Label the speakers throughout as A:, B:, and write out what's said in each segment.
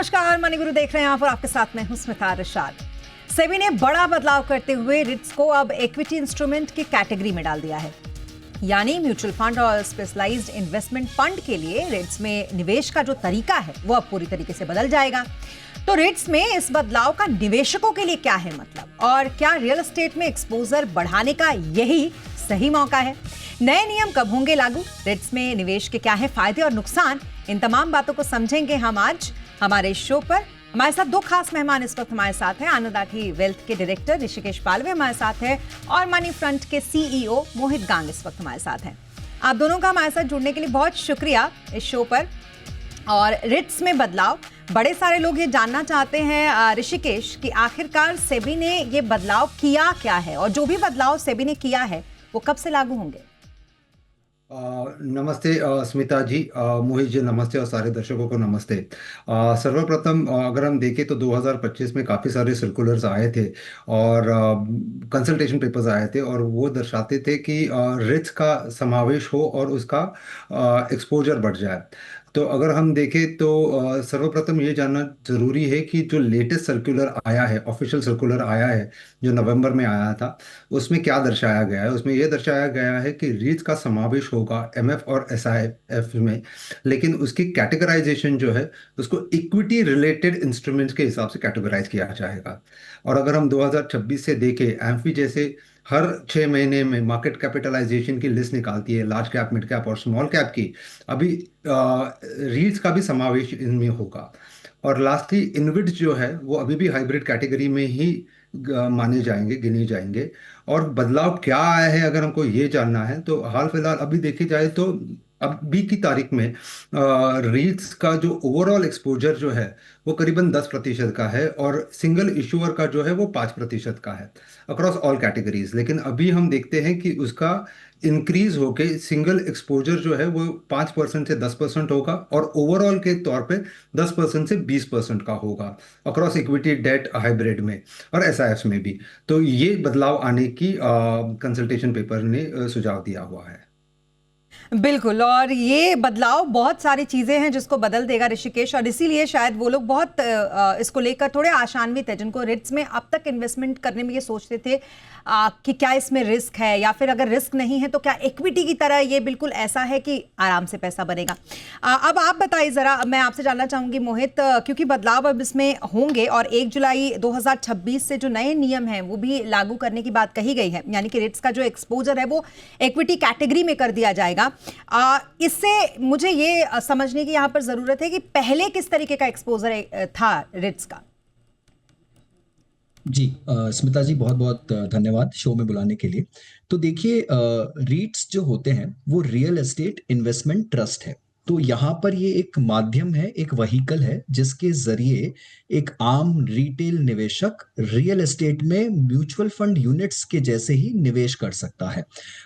A: नमस्कार, मनी गुरु देख रहे हैं आप और आपके साथ मैं हूं स्मिता रशाद। सेबी ने बड़ा बदलाव करते हुए रिट्स को अब इक्विटी इंस्ट्रूमेंट की कैटेगरी में डाल दिया है। यानी म्यूचुअल फंड और स्पेशलाइज्ड इन्वेस्टमेंट फंड के लिए रिट्स में निवेश का जो तरीका है वो अब पूरी तरीके से बदल जाएगा। तो रिट्स में इस बदलाव का निवेशकों के लिए क्या है मतलब, और क्या रियल एस्टेट में एक्सपोजर बढ़ाने का यही सही मौका है? नए नियम कब होंगे लागू? रिट्स में निवेश के क्या है फायदे और नुकसान? इन तमाम बातों को समझेंगे हम आज हमारे शो पर। हमारे साथ दो खास मेहमान इस वक्त हमारे साथ हैं। आनंद आठी वेल्थ के डायरेक्टर ऋषिकेश पालवे हमारे साथ है और मनी फ्रंट के सीईओ मोहित गांग इस वक्त हमारे साथ हैं। आप दोनों का हमारे साथ जुड़ने के लिए बहुत शुक्रिया इस शो पर। और रिट्स में बदलाव, बड़े सारे लोग ये जानना चाहते हैं ऋषिकेश कि आखिरकार सेबी ने ये बदलाव किया क्या है, और जो भी बदलाव सेबी ने किया है वो कब से लागू होंगे?
B: नमस्ते स्मिता जी, मोहित जी नमस्ते और सारे दर्शकों को नमस्ते। सर्वप्रथम अगर हम देखें तो 2025 में काफ़ी सारे सर्कुलर्स आए थे और कंसल्टेशन पेपर्स आए थे और वो दर्शाते थे कि रिट्स का समावेश हो और उसका एक्सपोजर बढ़ जाए। तो अगर हम देखें तो सर्वप्रथम ये जानना ज़रूरी है कि जो लेटेस्ट सर्कुलर आया है, ऑफिशियल सर्कुलर आया है जो नवंबर में आया था, उसमें क्या दर्शाया गया है। उसमें यह दर्शाया गया है कि रीट्स का समावेश होगा एमएफ और एसआईएफ में, लेकिन उसकी कैटेगराइजेशन जो है उसको इक्विटी रिलेटेड इंस्ट्रूमेंट्स के हिसाब से कैटेगराइज किया जाएगा। और अगर हम 2026 से देखें, एम्फी जैसे हर 6 महीने में मार्केट कैपिटलाइजेशन की लिस्ट निकालती है, लार्ज कैप, मिड कैप और स्मॉल कैप की। अभी रीट्स का भी समावेश इनमें होगा। और लास्टली इनविट्स जो है वो अभी भी हाइब्रिड कैटेगरी में ही माने जाएंगे, गिने जाएंगे। और बदलाव क्या आया है अगर हमको ये जानना है तो हाल फिलहाल अभी देखी जाए तो अभी की तारीख में रीट्स का जो ओवरऑल एक्सपोजर जो है वो करीबन 10% का है और सिंगल इशूअर का जो है वो 5% का है अक्रॉस ऑल कैटेगरीज। लेकिन अभी हम देखते हैं कि उसका इंक्रीज होके सिंगल एक्सपोजर जो है वो 5% से 10% होगा और ओवरऑल के तौर पे 10% से 20% का होगा अक्रॉस इक्विटी, डेट, हाइब्रिड में और एसआईएफ में भी। तो ये बदलाव आने की कंसल्टेशन पेपर ने सुझाव दिया हुआ है।
A: बिल्कुल, और ये बदलाव बहुत सारी चीजें हैं जिसको बदल देगा ऋषिकेश, और इसीलिए शायद वो लोग बहुत इसको लेकर थोड़े आशान्वित है जिनको रिट्स में अब तक इन्वेस्टमेंट करने में ये सोचते थे कि क्या इसमें रिस्क है, या फिर अगर रिस्क नहीं है तो क्या इक्विटी की तरह ये बिल्कुल ऐसा है कि आराम से पैसा बनेगा। अब आप बताइए जरा, मैं आपसे जानना चाहूंगी मोहित, क्योंकि बदलाव अब इसमें होंगे और 1 जुलाई 2026 से जो नए नियम हैं वो भी लागू करने की बात कही गई है, यानी कि रिट्स का जो एक्सपोजर है वो इक्विटी कैटेगरी में कर दिया जाएगा। इससे मुझे ये समझने की यहां पर जरूरत है कि पहले किस तरीके का एक्सपोजर था रिट्स का।
C: जी स्मिता जी, बहुत बहुत धन्यवाद शो में बुलाने के लिए। तो देखिए, रीट्स जो होते हैं वो रियल एस्टेट इन्वेस्टमेंट ट्रस्ट है। तो यहाँ पर ये एक माध्यम है, एक वहीकल है जिसके जरिए एक आम रिटेल निवेशक रियल एस्टेट में म्यूचुअल फंड यूनिट्स के जैसे ही निवेश कर सकता है।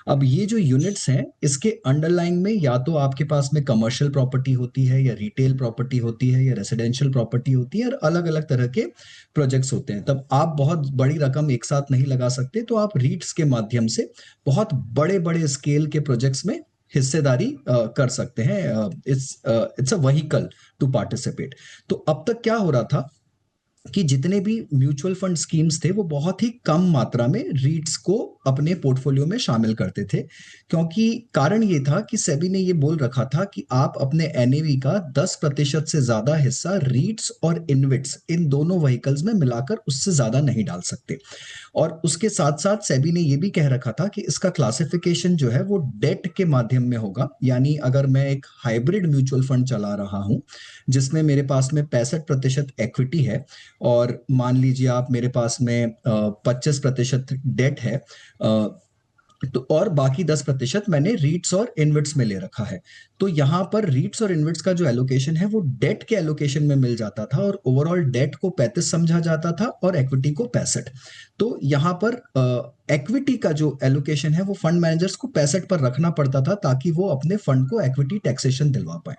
C: अब ये जो यूनिट्स हैं इसके अंडरलाइन में या तो आपके पास में कमर्शियल प्रॉपर्टी होती है, या रिटेल प्रॉपर्टी होती है, या रेसिडेंशियल प्रॉपर्टी होती है, और अलग अलग तरह के प्रोजेक्ट्स होते हैं। तब आप बहुत बड़ी रकम एक साथ नहीं लगा सकते, तो आप रीट्स के माध्यम से बहुत बड़े बड़े स्केल के प्रोजेक्ट्स में हिस्सेदारी कर सकते हैं। It's a vehicle to participate. तो अब तक क्या हो रहा था कि जितने भी म्यूचुअल फंड स्कीम्स थे वो बहुत ही कम मात्रा में रीट्स को अपने पोर्टफोलियो में शामिल करते थे, क्योंकि कारण ये था कि सेबी ने ये बोल रखा था कि आप अपने एनएवी का 10% से ज्यादा हिस्सा रीट्स और इनविट्स इन दोनों व्हीकल्स में मिलाकर उससे ज्यादा नहीं डाल सकते। और उसके साथ साथ सेबी ने ये भी कह रखा था कि इसका क्लासिफिकेशन जो है वो डेट के माध्यम में होगा। यानी अगर मैं एक हाइब्रिड म्यूचुअल फंड चला रहा हूं जिसमें मेरे पास में 65% इक्विटी है, और मान लीजिए आप मेरे पास में 25% डेट है, तो और बाकी 10% मैंने रीट्स और इनविट्स में ले रखा है। तो यहाँ पर रीट्स और इनविट्स का जो एलोकेशन है वो डेट के एलोकेशन में मिल जाता था, और ओवरऑल डेट को 35 समझा जाता था और इक्विटी को 65। तो यहाँ पर इक्विटी का जो एलोकेशन है वो फंड मैनेजर्स को 65 पर रखना पड़ता था ताकि वो अपने फंड को इक्विटी टैक्सेशन दिलवा पाए।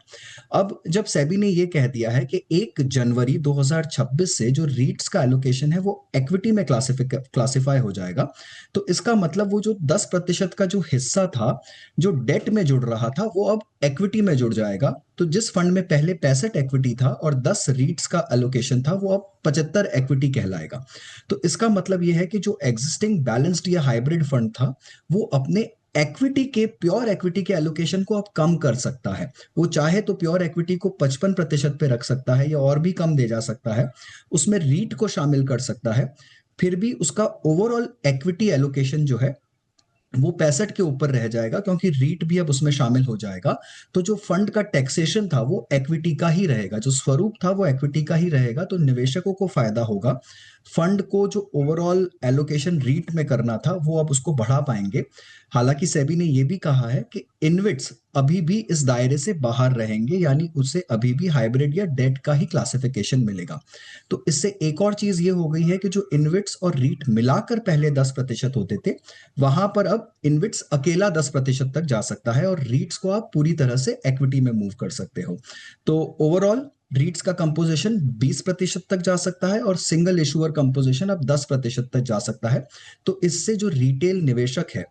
C: अब जब सेबी ने ये कह दिया है कि 1 जनवरी 2026 से जो रीट्स का एलोकेशन है वो इक्विटी में क्लासिफाई हो जाएगा, तो इसका मतलब वो जो 10% का जो हिस्सा था जो डेट में जुड़ रहा था वो अब इक्विटी में जुड़ जाएगा। तो जिस फंड में पहले 65 इक्विटी था और 10 रीट्स का एलोकेशन था वो अब 75 इक्विटी कहलाएगा। तो इसका मतलब ये है कि जो एग्जिस्टिंग बैलेंस्ड या हाइब्रिड फंड था वो अपने इक्विटी के प्योर इक्विटी के एलोकेशन को अब कम कर सकता है। वो चाहे तो प्योर इक्विटी को 55% पे रख सकता है या और भी कम दे जा सकता है, उसमें रीट को शामिल कर सकता है, फिर भी उसका ओवरऑल इक्विटी एलोकेशन जो है वो 65 के ऊपर रह जाएगा क्योंकि रीट भी अब उसमें शामिल हो जाएगा। तो जो फंड का टैक्सेशन था वो इक्विटी का ही रहेगा, जो स्वरूप था वो इक्विटी का ही रहेगा। तो निवेशकों को फायदा होगा। फंड को जो ओवरऑल एलोकेशन रीट में करना था वो अब उसको बढ़ा पाएंगे। हालांकि सेबी ने ये भी कहा है कि इनविट्स अभी भी इस दायरे से बाहर रहेंगे, यानी उसे अभी भी हाइब्रिड या डेट का ही क्लासिफिकेशन मिलेगा। तो इससे एक और चीज ये हो गई है कि जो इनविट्स और रीट मिलाकर पहले 10% होते थे, वहां पर अब इनविट्स अकेला 10% तक जा सकता है और रीट्स को आप पूरी तरह से इक्विटी में मूव कर सकते हो। तो ओवरऑल रीट्स का कंपोजिशन 20% तक जा सकता है और सिंगल इशूअर कंपोजिशन अब 10% तक जा सकता है। तो इससे जो रिटेल निवेशक है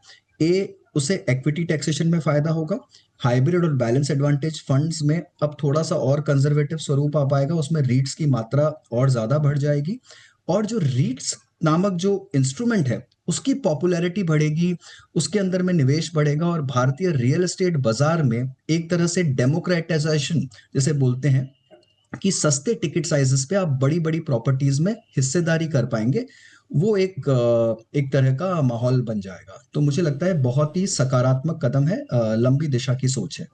C: उसे इक्विटी टैक्सेशन में फायदा होगा। हाइब्रिड और बैलेंस एडवांटेज फंड्स में अब थोड़ा सा और कंजर्वेटिव स्वरूप आ पाएगा, उसमें रीट्स की मात्रा और ज्यादा बढ़ जाएगी और जो रीट्स नामक जो इंस्ट्रूमेंट है उसकी पॉपुलैरिटी बढ़ेगी, उसके अंदर में निवेश बढ़ेगा और भारतीय रियल एस्टेट बाजार में एक तरह से डेमोक्रेटाइजेशन जैसे बोलते हैं कि सस्ते टिकट साइजेस पे आप बड़ी बड़ी प्रॉपर्टीज में हिस्सेदारी कर पाएंगे, वो एक तरह का माहौल बन जाएगा। तो मुझे लगता है बहुत ही सकारात्मक कदम है, लंबी दिशा की सोच है।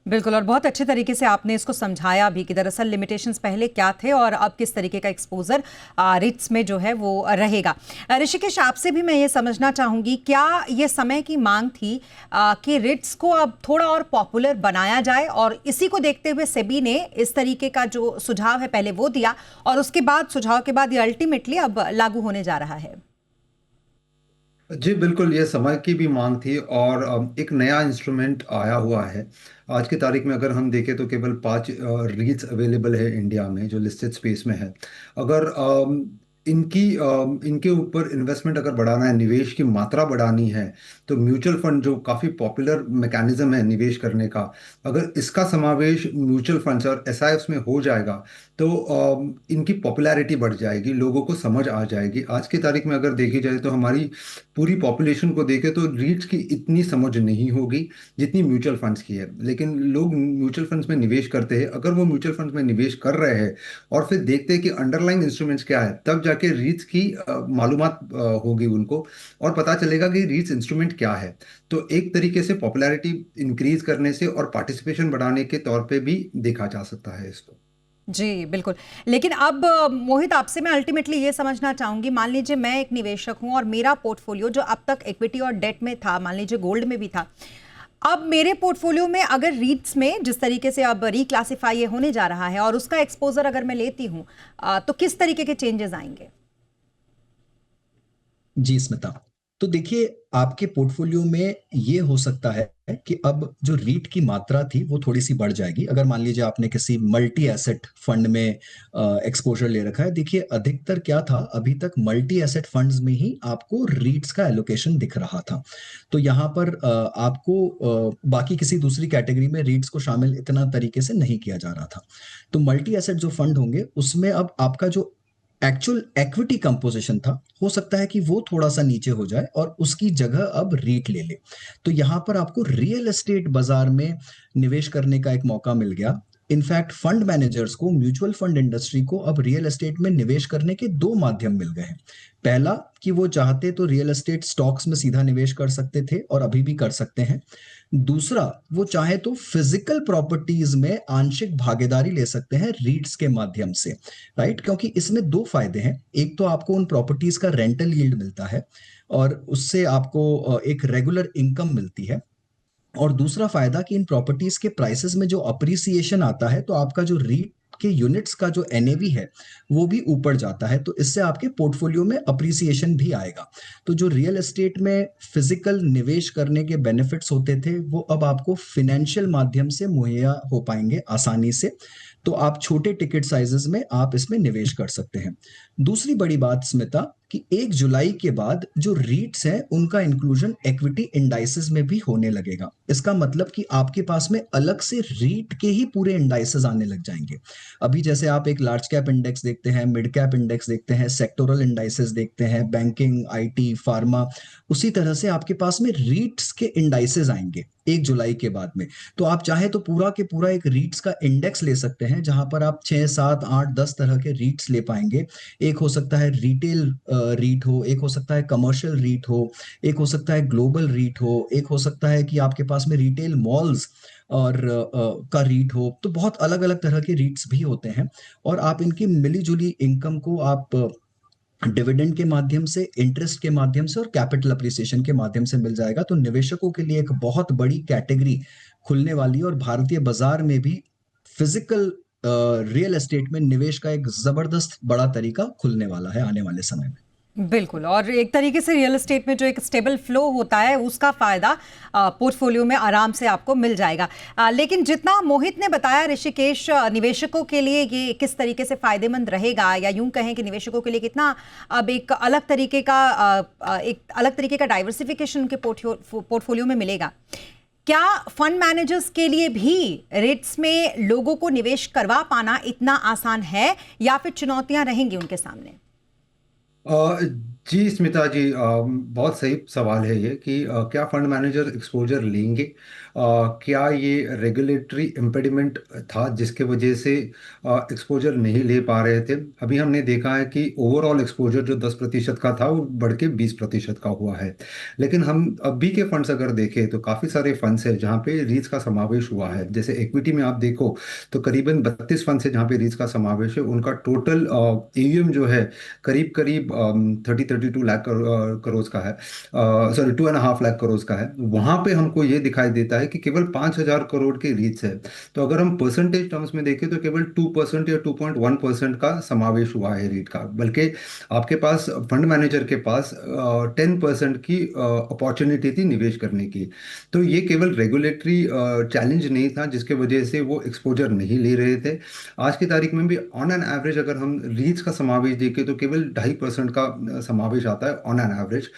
A: बिल्कुल, और बहुत अच्छे तरीके से आपने इसको समझाया भी कि दरअसल लिमिटेशंस पहले क्या थे और अब किस तरीके का एक्सपोजर रिट्स में जो है वो रहेगा। ऋषिकेश, आपसे भी मैं ये समझना चाहूंगी, क्या ये समय की मांग थी कि रिट्स को अब थोड़ा और पॉपुलर बनाया जाए और इसी को देखते हुए सेबी ने इस तरीके का जो सुझाव है पहले वो दिया और उसके बाद सुझाव के बाद ये अल्टीमेटली अब लागू होने जा रहा है?
B: जी बिल्कुल, ये समय की भी मांग थी और एक नया इंस्ट्रूमेंट आया हुआ है। आज की तारीख में अगर हम देखें तो केवल 5 रीट्स अवेलेबल है इंडिया में जो लिस्टेड स्पेस में है। अगर इनके ऊपर इन्वेस्टमेंट अगर बढ़ाना है, निवेश की मात्रा बढ़ानी है, तो म्यूचुअल फंड जो काफ़ी पॉपुलर मैकेनिज्म है निवेश करने का, अगर इसका समावेश म्यूचुअल फंड्स और एसआईएफ्स में हो जाएगा तो इनकी पॉपुलैरिटी बढ़ जाएगी, लोगों को समझ आ जाएगी। आज की तारीख में अगर देखी जाए तो हमारी पूरी पॉपुलेशन को देखें तो रीट्स की इतनी समझ नहीं होगी जितनी म्यूचुअल फंड्स की है। लेकिन लोग म्यूचुअल फंड्स में निवेश करते हैं, अगर वो म्यूचुअल फंड्स में निवेश कर रहे हैं और फिर देखते हैं कि अंडरलाइंग इंस्ट्रूमेंट्स क्या है, तब जाके रीट्स की मालूमात होगी उनको और पता चलेगा कि रीट्स इंस्ट्रूमेंट क्या है। तो एक तरीके से पॉपुलैरिटी इंक्रीज करने से और पार्टिसिपेशन बढ़ाने के तौर पे भी देखा जा सकता है इसको।
A: जी बिल्कुल। लेकिन अब मोहित, आपसे मैं अल्टीमेटली ये समझना चाहूंगी, मान लीजिए मैं एक निवेशक हूं और मेरा पोर्टफोलियो जो अब तक इक्विटी और डेट में था, मान लीजिए गोल्ड में भी था, अब मेरे पोर्टफोलियो में अगर रीट्स में जिस तरीके से अब रिक्लासिफाई ये होने जा रहा है और उसका एक्सपोजर अगर मैं लेती हूं तो किस तरीके के चेंजेस आएंगे?
C: जी स्मिता, तो देखिए आपके पोर्टफोलियो में ये हो सकता है कि अब जो रीट की मात्रा थी वो थोड़ी सी बढ़ जाएगी। अगर मान लीजिए आपने किसी मल्टी एसेट फंड में एक्सपोजर ले रखा है, देखिए अधिकतर क्या था, अभी तक मल्टी एसेट फंड्स में ही आपको रीट्स का एलोकेशन दिख रहा था। तो यहाँ पर आपको बाकी किसी दूसरी कैटेगरी में रीट्स को शामिल इतना तरीके से नहीं किया जा रहा था। तो मल्टी एसेट जो फंड होंगे उसमें अब आपका जो एक्चुअल इक्विटी कंपोजिशन था, हो सकता है कि वो थोड़ा सा नीचे हो जाए और उसकी जगह अब रीट ले ले। तो यहां पर आपको रियल एस्टेट बाजार में निवेश करने का एक मौका मिल गया। इनफैक्ट फंड मैनेजर्स को, म्यूचुअल फंड इंडस्ट्री को अब रियल एस्टेट में निवेश करने के 2 माध्यम मिल गए हैं। पहला कि वो चाहते तो रियल एस्टेट स्टॉक्स में सीधा निवेश कर सकते थे और अभी भी कर सकते हैं। दूसरा, वो चाहे तो फिजिकल प्रॉपर्टीज में आंशिक भागीदारी ले सकते हैं रीट्स के माध्यम से, राइट? क्योंकि इसमें 2 फायदे हैं। एक तो आपको उन प्रॉपर्टीज का रेंटल यील्ड मिलता है और उससे आपको एक रेगुलर इनकम मिलती है, और दूसरा फायदा कि इन प्रॉपर्टीज के प्राइसेस में जो अप्रिसिएशन आता है तो आपका जो रीट के यूनिट्स का जो एनएवी है वो भी ऊपर जाता है। तो इससे आपके पोर्टफोलियो में अप्रिसिएशन भी आएगा। तो जो रियल एस्टेट में फिजिकल निवेश करने के बेनिफिट्स होते थे वो अब आपको फिनेंशियल माध्यम से मुहैया हो पाएंगे आसानी से। तो आप छोटे टिकट साइजेस में आप इसमें निवेश कर सकते हैं। दूसरी बड़ी बात स्मिता, कि 1 जुलाई के बाद जो रीट्स हैं उनका इंक्लूजन इक्विटी इंडाइसेस में भी होने लगेगा। इसका मतलब कि आपके पास में अलग से रीट के ही पूरे इंडाइसेस आने लग जाएंगे। अभी जैसे आप एक लार्ज कैप इंडेक्स देखते हैं, मिड कैप इंडेक्स देखते हैं, सेक्टोरल इंडाइसेस देखते हैं, बैंकिंग, आईटी, फार्मा, उसी तरह से आपके पास में रीट्स के इंडाइसेस आएंगे 1 जुलाई के बाद में। तो आप चाहे तो पूरा के पूरा एक रीट्स का इंडेक्स ले सकते हैं, जहां पर आप 6, 7, 8, 10 तरह के रीट्स ले पाएंगे। एक हो सकता है रिटेल रीट हो, एक हो सकता है कमर्शियल रीट हो, एक हो सकता है ग्लोबल रीट हो, एक हो सकता है कि आपके पास में रिटेल मॉल्स और का रीट हो। तो बहुत अलग अलग तरह के रीट्स भी होते हैं, और आप इनकी मिली जुली इनकम को आप डिविडेंड के माध्यम से, इंटरेस्ट के माध्यम से और कैपिटल अप्रिसिएशन के माध्यम से मिल जाएगा। तो निवेशकों के लिए एक बहुत बड़ी कैटेगरी खुलने वाली है, और भारतीय बाजार में भी फिजिकल रियल एस्टेट में निवेश का एक जबरदस्त बड़ा तरीका खुलने वाला है आने वाले समय में।
A: बिल्कुल, और एक तरीके से रियल एस्टेट में जो एक स्टेबल फ्लो होता है उसका फायदा पोर्टफोलियो में आराम से आपको मिल जाएगा। लेकिन जितना मोहित ने बताया ऋषिकेश, निवेशकों के लिए ये किस तरीके से फायदेमंद रहेगा, या यूं कहें कि निवेशकों के लिए कितना अब एक अलग तरीके का डाइवर्सिफिकेशन उनके पोर्टफोलियो में मिलेगा। क्या फंड मैनेजर्स के लिए भी रिट्स में लोगों को निवेश करवा पाना इतना आसान है, या फिर चुनौतियां रहेंगी उनके सामने?
B: जी स्मिता जी, बहुत सही सवाल है ये कि क्या फंड मैनेजर एक्सपोजर लेंगे। क्या ये रेगुलेटरी इम्पेडिमेंट था जिसके वजह से एक्सपोजर नहीं ले पा रहे थे। अभी हमने देखा है कि ओवरऑल एक्सपोजर जो 10% का था वो बढ़ के 20% का हुआ है। लेकिन हम अभी के फंड्स अगर देखें तो काफ़ी सारे फंड्स हैं जहाँ पे रीट्स का समावेश हुआ है। जैसे इक्विटी में आप देखो तो करीबन 32 फंड्स है जहाँ पे रीट्स का समावेश है। उनका टोटल AUM जो है करीब करीब 32 लाख करोड़ का है, सॉरी 2.5 लाख करोड़ का है। वहां पे हमको ये दिखाई देता है कि केवल 5,000 करोड़ के रीच है। तो अगर हम परसेंटेज टर्म्स में देखें तो केवल 2% या 2.1% का समावेश हुआ है रीट का, बल्कि आपके पास फंड मैनेजर के पास 10% की अपॉर्चुनिटी थी निवेश करने की। तो ये केवल रेगुलेटरी चैलेंज नहीं था जिसके वजह से वो एक्सपोजर नहीं ले रहे थे। आज की तारीख में भी ऑन एन एवरेज अगर हम रीच का समावेश देखें तो केवल 2.5% का समावेश आता है ऑन एन एवरेज।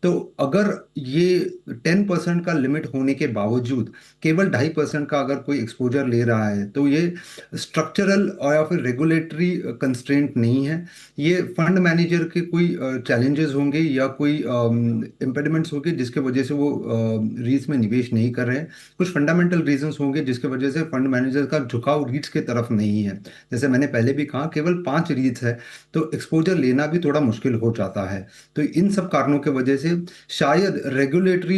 B: तो अगर ये 10% का लिमिट होने के बावजूद केवल 2.5% का अगर कोई एक्सपोजर ले रहा है तो ये स्ट्रक्चरल और या फिर रेगुलेटरी कंस्ट्रेंट नहीं है। ये फंड मैनेजर के कोई चैलेंजेस होंगे या कोई इम्पेडिमेंट्स होंगे जिसके वजह से वो रीट्स में निवेश नहीं कर रहे हैं। कुछ फंडामेंटल रीजंस होंगे जिसके वजह से फंड मैनेजर का झुकाव रीट्स के तरफ नहीं है। जैसे मैंने पहले भी कहा केवल 5 रीट्स है तो एक्सपोजर लेना भी थोड़ा मुश्किल हो जाता है। तो इन सब कारणों के वजह से शायद रेगुलेटरी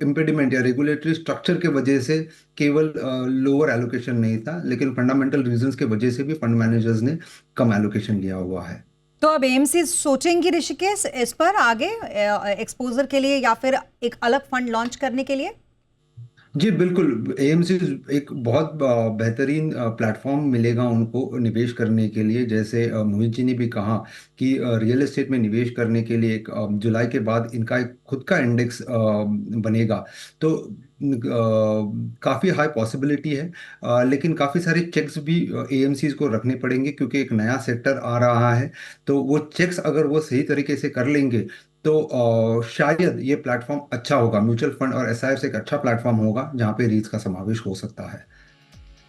B: इम्पेडिमेंट या रेगुलेटरी स्ट्रक्चर के वजह से केवल लोअर एलोकेशन नहीं था, लेकिन फंडामेंटल रीजंस के वजह से भी फंड मैनेजर्स ने कम एलोकेशन लिया हुआ है।
A: तो अब एएमसी सोचेंगी ऋषिकेश इस पर आगे एक्सपोजर के लिए, या फिर एक अलग फंड लॉन्च करने के लिए?
B: जी बिल्कुल, AMC एक बहुत बेहतरीन प्लेटफॉर्म मिलेगा उनको निवेश करने के लिए। जैसे मोहित जी ने भी कहा कि रियल एस्टेट में निवेश करने के लिए एक जुलाई के बाद इनका एक खुद का इंडेक्स बनेगा। तो काफ़ी हाई पॉसिबिलिटी है, लेकिन काफ़ी सारे चेक्स भी AMCs को रखने पड़ेंगे क्योंकि एक नया सेक्टर आ रहा है। तो वो चेक्स अगर वो सही तरीके से कर लेंगे तो शायद ये प्लेटफॉर्म अच्छा होगा। म्यूचुअल फंड और SIFs एक अच्छा प्लेटफॉर्म होगा जहाँ पे रीट्स का समावेश हो सकता है।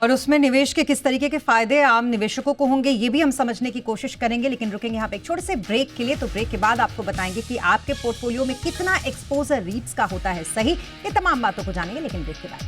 A: और उसमें निवेश के किस तरीके के फायदे आम निवेशकों को होंगे ये भी हम समझने की कोशिश करेंगे, लेकिन रुकेंगे यहाँ पे एक छोटे से ब्रेक के लिए। तो ब्रेक के बाद आपको बताएंगे कि आपके पोर्टफोलियो में कितना एक्सपोजर रीट्स का होता है सही। ये तमाम बातों को जानेंगे, लेकिन ब्रेक के बाद।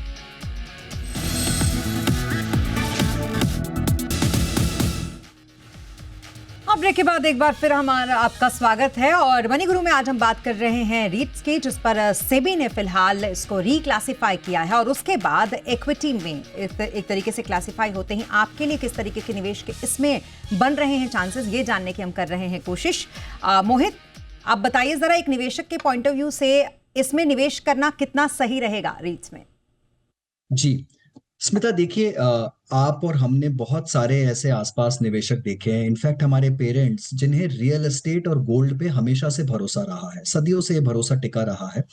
A: अब ब्रेक के बाद एक बार फिर हमारा आपका स्वागत है, और मनी गुरु में आज हम बात कर रहे हैं रीट्स की, जिस पर सेबी ने फिलहाल इसको रीक्लासिफाई किया है, और उसके बाद इक्विटी में एक तरीके से क्लासिफाई होते हैं। आपके लिए किस तरीके के निवेश के इसमें बन रहे हैं चांसेस, ये जानने की हम कर रहे हैं कोशिश। मोहित, आप बताइए जरा, एक निवेशक के पॉइंट ऑफ व्यू से इसमें निवेश करना कितना सही रहेगा रीट्स में?
C: जी स्मिता, देखिए, आप और हमने बहुत सारे ऐसे आसपास निवेशक देखे हैं। इनफैक्ट हमारे पेरेंट्स, जिन्हें रियल एस्टेट और गोल्ड पे हमेशा से भरोसा रहा है, सदियों से ये भरोसा टिका रहा है,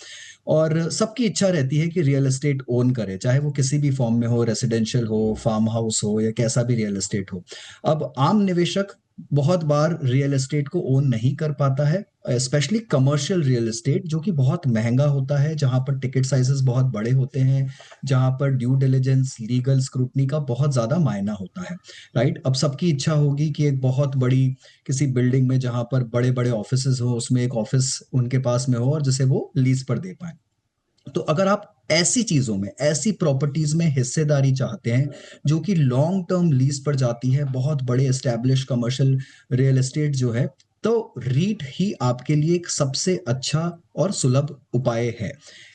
C: और सबकी इच्छा रहती है कि रियल एस्टेट ओन करे, चाहे वो किसी भी फॉर्म में हो, रेसिडेंशियल हो, फार्म हाउस हो, या कैसा भी रियल एस्टेट हो। अब आम निवेशक बहुत बार रियल एस्टेट को ओन नहीं कर पाता है, स्पेशली कमर्शियल रियल एस्टेट, जो कि बहुत महंगा होता है, जहां पर टिकट साइजेस बहुत बड़े होते हैं, जहां पर ड्यू डिलिजेंस, लीगल स्क्रूटनी का बहुत ज्यादा मायना होता है, राइट। अब सबकी इच्छा होगी कि एक बहुत बड़ी किसी बिल्डिंग में जहां पर बड़े बड़े ऑफिसेज हो, उसमें एक ऑफिस उनके पास में हो और जिसे वो लीज पर दे पाए। तो अगर आप ऐसी चीजों में, ऐसी प्रॉपर्टीज में हिस्सेदारी चाहते हैं जो कि लॉन्ग टर्म लीज पर जाती है, बहुत बड़े एस्टैब्लिश कमर्शियल रियल एस्टेट जो है, तो रीट ही आपके लिए एक सबसे अच्छा और सुलभ उपाय है।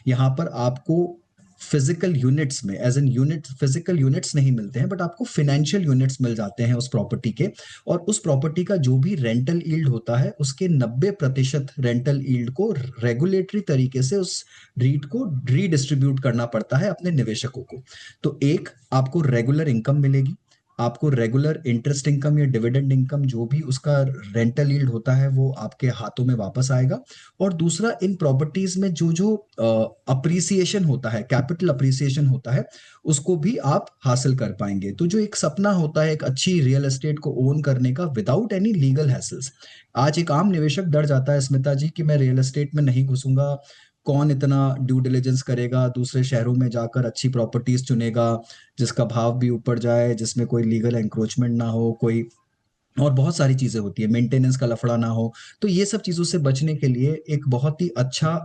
C: यहाँ पर आपको फिजिकल यूनिट्स में, as an unit physical units नहीं मिलते हैं, बट आपको फाइनेंशियल यूनिट्स मिल जाते हैं उस प्रॉपर्टी के, और उस प्रॉपर्टी का जो भी रेंटल यील्ड होता है, उसके 90% रेंटल यील्ड को रेगुलेटरी तरीके से उस रीट को रीडिस्ट्रीब्यूट करना पड़ता है अपने निवेशकों को। तो एक, आपको रेगुलर इनकम मिलेगी, आपको रेगुलर इंटरेस्ट इनकम या डिविडेंड इनकम, जो भी उसका रेंटल यील्ड होता है, वो आपके हाथों में वापस आएगा। और दूसरा, इन प्रॉपर्टीज में जो जो अप्रिसिएशन होता है, कैपिटल अप्रिसिएशन होता है, उसको भी आप हासिल कर पाएंगे। तो जो एक सपना होता है एक अच्छी रियल एस्टेट को ओन करने का विदाउट एनी लीगल हैसल्स, आज एक आम निवेशक डर जाता है स्मिता जी कि मैं रियल एस्टेट में नहीं घुसूंगा, कौन इतना ड्यू डिलिजेंस करेगा, दूसरे शहरों में जाकर अच्छी प्रॉपर्टीज चुनेगा जिसका भाव भी ऊपर जाए, जिसमें कोई लीगल एंक्रोचमेंट ना हो, कोई और बहुत सारी चीजें होती है, मेंटेनेंस का लफड़ा ना हो। तो ये सब चीजों से बचने के लिए एक बहुत ही अच्छा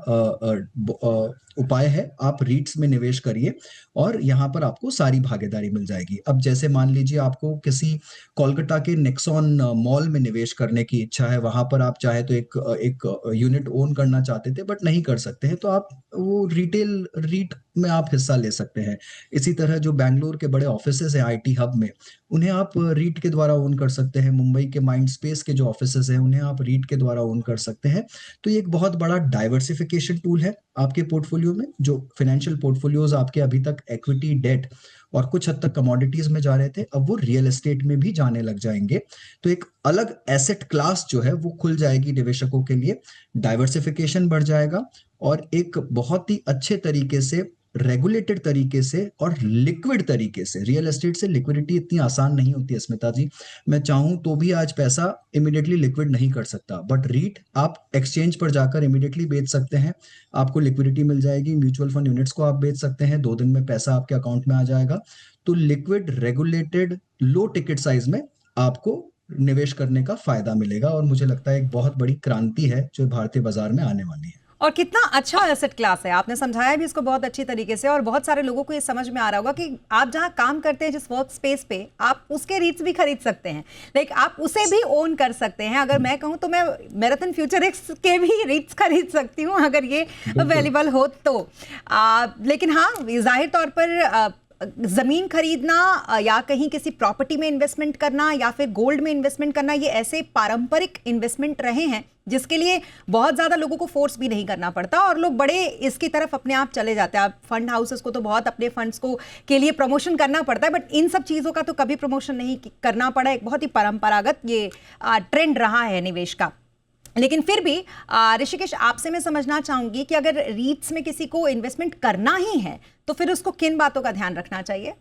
C: उपाय है, आप रीट्स में निवेश करिए और यहाँ पर आपको सारी भागीदारी मिल जाएगी। अब जैसे मान लीजिए आपको किसी कोलकाता के नेक्सॉन मॉल में निवेश करने की इच्छा है, वहां पर आप चाहे तो एक यूनिट ओन करना चाहते थे बट नहीं कर सकते हैं, तो आप वो रिटेल रीट में आप हिस्सा ले सकते हैं। इसी तरह जो बैंगलोर के बड़े ऑफिसेज हैं आईटी हब में, उन्हें आप रीट के द्वारा ओन कर सकते हैं। मुंबई के माइंड स्पेस के जो ऑफिसेज हैं, उन्हें आप रीट के द्वारा ओन कर सकते हैं। तो ये एक बहुत बड़ा डाइवर्सिफिकेशन टूल है आपके पोर्टफोलियो में। जो फाइनेंशियल पोर्टफोलियोज आपके अभी तक इक्विटी, डेट और कुछ हद तक कमोडिटीज में जा रहे थे, अब वो रियल एस्टेट में भी जाने लग जाएंगे। तो एक अलग एसेट क्लास जो है वो खुल जाएगी निवेशकों के लिए, डाइवर्सिफिकेशन बढ़ जाएगा और एक बहुत ही अच्छे तरीके से, रेगुलेटेड तरीके से और लिक्विड तरीके से, रियल एस्टेट से लिक्विडिटी इतनी आसान नहीं होती है स्मिता जी, मैं चाहूं तो भी आज पैसा इमीडिएटली लिक्विड नहीं कर सकता, बट रीट आप एक्सचेंज पर जाकर इमीडिएटली बेच सकते हैं, आपको लिक्विडिटी मिल जाएगी। म्यूचुअल फंड यूनिट्स को आप बेच सकते हैं, 2 दिन में पैसा आपके अकाउंट में आ जाएगा। तो लिक्विड, रेगुलेटेड, लो टिकट साइज में आपको निवेश करने का फायदा मिलेगा, और मुझे लगता है एक बहुत बड़ी क्रांति है जो भारतीय बाजार में आने वाली है।
A: और कितना अच्छा एसेट क्लास है, आपने समझाया भी इसको बहुत अच्छी तरीके से, और बहुत सारे लोगों को ये समझ में आ रहा होगा कि आप जहां काम करते हैं, जिस वर्क स्पेस पे, आप उसके रीट्स भी खरीद सकते हैं, लाइक आप उसे भी ओन कर सकते हैं। अगर मैं कहूं तो मैं मैराथन फ्यूचरिक्स के भी रीट्स खरीद सकती हूं अगर ये अवेलेबल हो तो। लेकिन हाँ, जाहिर तौर पर जमीन खरीदना या कहीं किसी प्रॉपर्टी में इन्वेस्टमेंट करना या फिर गोल्ड में इन्वेस्टमेंट करना, ये ऐसे पारंपरिक इन्वेस्टमेंट रहे हैं जिसके लिए बहुत ज्यादा लोगों को फोर्स भी नहीं करना पड़ता और लोग बड़े इसकी तरफ अपने आप चले जाते हैं। आप फंड हाउसेस को तो बहुत अपने फंड्स को के लिए प्रमोशन करना पड़ता है, बट इन सब चीजों का तो कभी प्रमोशन नहीं करना पड़ा। एक बहुत ही परंपरागत ये ट्रेंड रहा है निवेश का। लेकिन फिर भी ऋषिकेश, आपसे मैं समझना चाहूंगी कि अगर रीट्स में किसी को इन्वेस्टमेंट करना ही है तो फिर उसको किन बातों का ध्यान रखना चाहिए?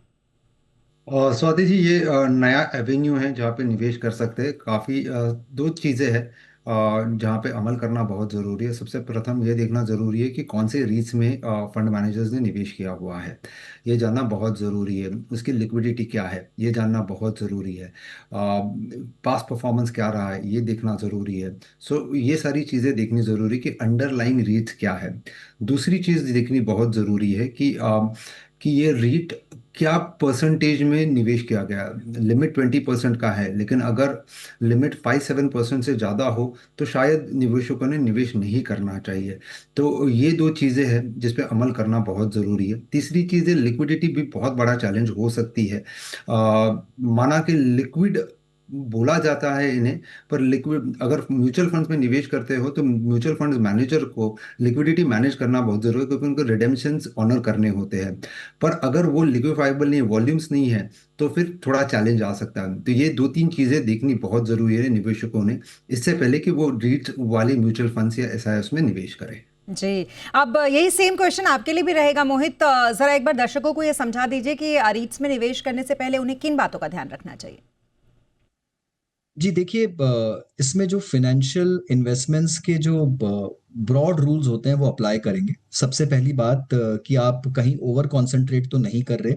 B: स्वाति जी, ये नया एवेन्यू है जहाँ पे निवेश कर सकते हैं। काफ़ी दो चीज़ें हैं जहाँ पे अमल करना बहुत ज़रूरी है। सबसे प्रथम ये देखना ज़रूरी है कि कौन से रीट्स में फंड मैनेजर्स ने निवेश किया हुआ है, ये जानना बहुत ज़रूरी है। उसकी लिक्विडिटी क्या है, ये जानना बहुत ज़रूरी है। पास्ट परफॉर्मेंस क्या रहा है, ये देखना ज़रूरी है। सो ये सारी चीज़ें देखनी ज़रूरी कि अंडरलाइंग रीट्स क्या है। दूसरी चीज़ देखनी बहुत ज़रूरी है कि ये रीट क्या परसेंटेज में निवेश किया गया। लिमिट 20% का है, लेकिन अगर लिमिट 5-7% से ज़्यादा हो तो शायद निवेशकों ने निवेश नहीं करना चाहिए। तो ये दो चीज़ें हैं जिस पे अमल करना बहुत ज़रूरी है। तीसरी चीज़ है, लिक्विडिटी भी बहुत बड़ा चैलेंज हो सकती है। माना कि लिक्विड बोला जाता है इन्हें, पर लिक्विड, अगर म्यूचुअल फंड्स में निवेश करते हो तो म्यूचुअल फंड्स मैनेजर को लिक्विडिटी मैनेज करना बहुत जरूरी है, क्योंकि उनको रिडेम्पशंस ऑनर करने होते हैं। पर अगर वो लिक्विफाइबल नहीं है, वॉल्यूम्स नहीं है, तो फिर थोड़ा चैलेंज आ सकता है। तो ये 2-3 चीज़ें देखनी बहुत ज़रूरी है निवेशकों ने, इससे पहले कि वो रीट वाले म्यूचुअल फंड्स या एसआईएस में निवेश करें।
A: जी, अब यही सेम क्वेश्चन आपके लिए भी रहेगा मोहित। जरा एक बार दर्शकों को ये समझा दीजिए कि रीट्स में निवेश करने से पहले उन्हें किन बातों का ध्यान रखना चाहिए।
C: जी देखिए, इसमें जो फाइनेंशियल इन्वेस्टमेंट्स के जो ब्रॉड रूल्स होते हैं वो अप्लाई करेंगे। सबसे पहली बात कि आप कहीं ओवर कॉन्सेंट्रेट तो नहीं कर रहे,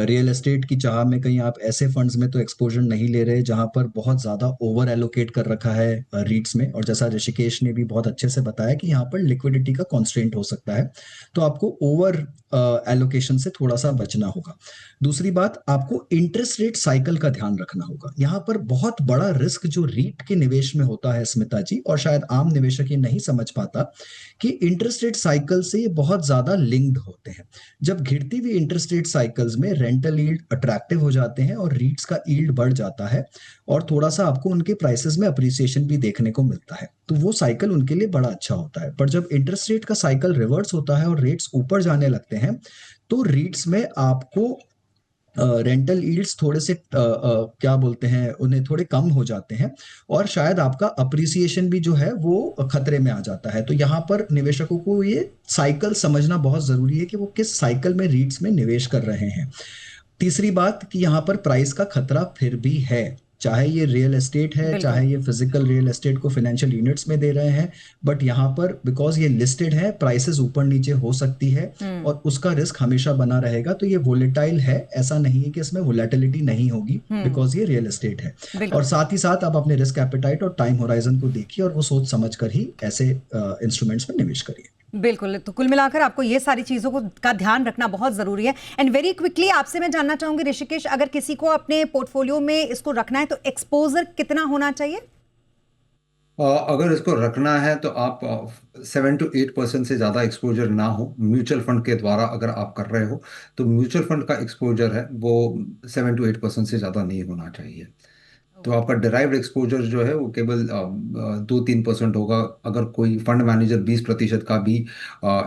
C: रियल एस्टेट की चाह में कहीं आप ऐसे फंड्स में तो एक्सपोजर नहीं ले रहे जहां पर बहुत ज़्यादा ओवर एलोकेट कर रखा है रीट्स में। और जैसा ऋषिकेश ने भी बहुत अच्छे से बताया कि यहाँ पर लिक्विडिटी का कॉन्स्ट्रेंट हो सकता है, तो आपको ओवर एलोकेशन से थोड़ा सा बचना होगा। दूसरी बात, आपको इंटरेस्ट रेट साइकिल का ध्यान रखना होगा। यहाँ पर बहुत बड़ा रिस्क जो रीट के निवेश में होता है स्मिता जी, और शायद आम निवेशक ये नहीं समझ पाता कि इंटरेस्ट रेट साइकिल से ये बहुत ज्यादा लिंक्ड होते हैं। जब गिरती हुई इंटरेस्ट रेट साइकिल्स में रेंटल यील्ड अट्रैक्टिव हो जाते हैं और रीट्स का यील्ड बढ़ जाता है, और थोड़ा सा आपको उनके प्राइसेस में अप्रिसिएशन भी देखने को मिलता है, तो वो साइकिल उनके लिए बड़ा अच्छा होता है। पर जब इंटरेस्ट रेट का साइकिल रिवर्स होता है और रेट्स ऊपर जाने लगते हैं, तो रीट्स में आपको रेंटल यील्ड्स थोड़े से क्या बोलते हैं, उन्हें थोड़े कम हो जाते हैं, और शायद आपका अप्रिसिएशन भी जो है वो खतरे में आ जाता है। तो यहाँ पर निवेशकों को ये साइकिल समझना बहुत जरूरी है कि वो किस साइकिल में रीट्स में निवेश कर रहे हैं। तीसरी बात कि यहाँ पर प्राइस का खतरा फिर भी है, चाहे ये रियल एस्टेट है,
A: बिल्कुल।
C: चाहे ये फिजिकल रियल एस्टेट को फाइनेंशियल यूनिट्स में दे रहे हैं, बट यहाँ पर बिकॉज ये लिस्टेड है, प्राइसेस ऊपर नीचे हो सकती है और उसका रिस्क हमेशा बना रहेगा। तो ये वोलेटाइल है, ऐसा नहीं है कि इसमें वोलेटिलिटी नहीं होगी, बिकॉज ये रियल एस्टेट है।
A: बिल्कुल।
C: और साथ ही साथ आप अपने रिस्क एपेटाइट और टाइम होराइजन को देखिए और वो सोच समझ कर ही ऐसे इंस्ट्रूमेंट्स में निवेश करिए।
A: बिल्कुल, तो कुल मिलाकर आपको ये सारी चीज़ों को का ध्यान रखना बहुत ज़रूरी है। एंड वेरी क्विकली आपसे मैं जानना चाहूंगी ऋषिकेश, अगर किसी को अपने पोर्टफोलियो में इसको रखना है तो एक्सपोजर कितना होना चाहिए?
B: अगर इसको रखना है तो आप 7 to 8% से ज़्यादा एक्सपोजर ना हो। म्यूचुअल फंड के द्वारा अगर आप कर रहे हो तो म्यूचुअल फंड का एक्सपोजर है वो 7 to 8% से ज़्यादा नहीं होना चाहिए। तो आपका डिराइव्ड एक्सपोजर जो है वो केवल 2-3% होगा, अगर कोई फंड मैनेजर 20% का भी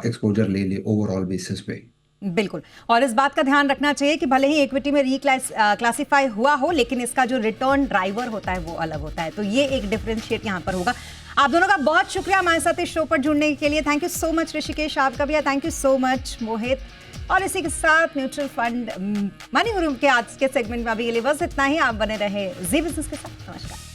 B: एक्सपोजर ले ले ओवरऑल बेसिस पे।
A: बिल्कुल, और इस बात का ध्यान रखना चाहिए कि भले ही इक्विटी में क्लासिफाई हुआ हो, लेकिन इसका जो रिटर्न ड्राइवर होता है वो अलग होता है। तो ये एक डिफरेंशिएट यहाँ पर होगा। आप दोनों का बहुत शुक्रिया हमारे साथ इस शो पर जुड़ने के लिए। Thank you so much Rishikesh, आपका भी थैंक यू सो मच मोहित। और इसी के साथ म्यूचुअल फंड मनी गुरु के आज के सेगमेंट में अभी के लिए बस इतना ही। आप बने रहे जी बिजनेस के साथ। नमस्कार।